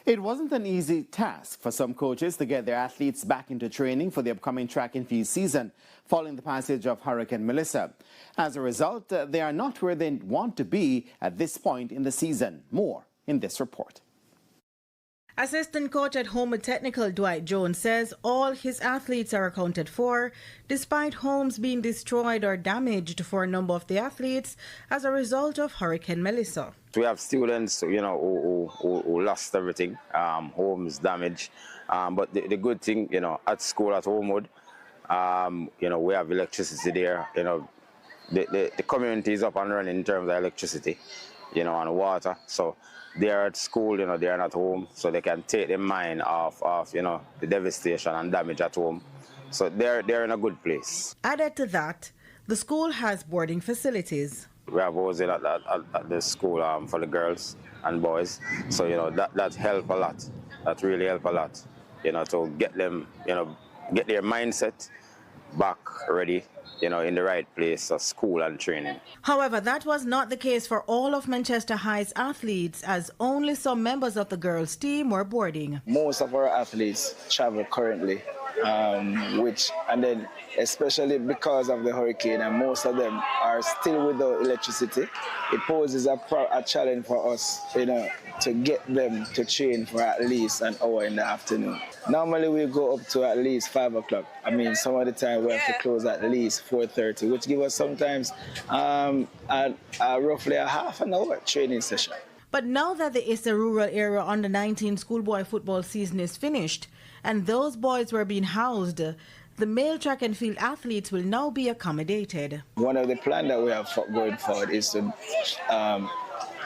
It wasn't an easy task for some coaches to get their athletes back into training for the upcoming track and field season following the passage of Hurricane Melissa. As a result, they are not where they want to be at this point in the season. More in this report. Assistant coach at Homer Technical Dwight Jones says all his athletes are accounted for, despite homes being destroyed or damaged for a number of the athletes as a result of Hurricane Melissa. We have students, who lost everything, homes damaged. But the good thing, at school at Homewood, we have electricity there. The community is up and running in terms of electricity, and water. So they're at school, they're not home, so they can take their mind off, the devastation and damage at home. So they're in a good place. Added to that, the school has boarding facilities. We have housing at the school for the girls and boys, so that help a lot. That really help a lot, to get them, get their mindset back ready, in the right place for school and training. However, that was not the case for all of Manchester High's athletes, as only some members of the girls' team were boarding. Most of our athletes travel currently, and then especially because of the hurricane, and most of them are still without electricity, it poses a challenge for us, to get them to train for at least an hour in the afternoon. Normally we go up to at least 5 o'clock. Some of the time we have to close at least 4:30, which gives us sometimes roughly a half an hour training session. But now that the Issa Rural Area Under-19 schoolboy football season is finished and those boys were being housed, the male track and field athletes will now be accommodated. One of the plans that we have going forward is to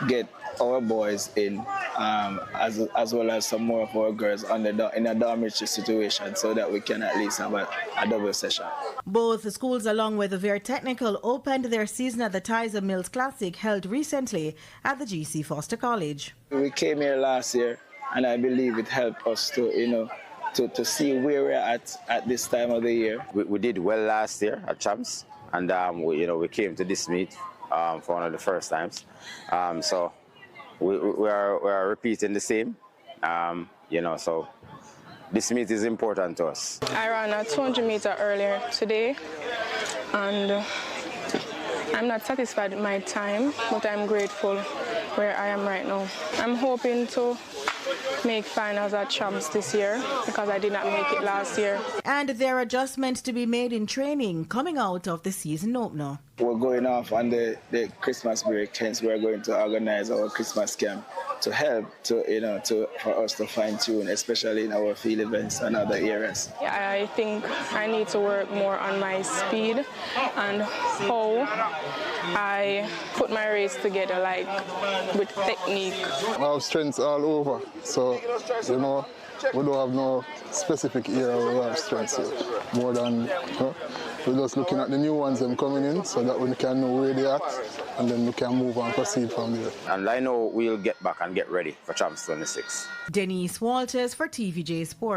get our boys in, as well as some more of our girls in a dormitory situation, so that we can at least have a double session. Both schools, along with the Very Technical, opened their season at the Tyser Mills Classic held recently at the GC Foster College. We came here last year, and I believe it helped us to to see where we're at this time of the year. We did well last year at Champs, and we came to this meet for one of the first times. So we are repeating the same, so this meet is important to us. I ran a 200-meter earlier today, and I'm not satisfied with my time, but I'm grateful where I am right now. I'm hoping to make finals at Champs this year because I did not make it last year. And there are adjustments to be made in training coming out of the season opener. We're going off on the Christmas break, hence we're going to organize our Christmas camp to help for us to fine-tune, especially in our field events and other areas. Yeah, I think I need to work more on my speed and how I put my race together, like with technique. I have strengths all over, so we don't have no specific area where we have strengths here. More than we're just looking at the new ones them coming in, so that we can know where they're at, and then we can move and proceed from there. And I know we'll get back and get ready for Champs 26. Denise Walters for TVJ Sport.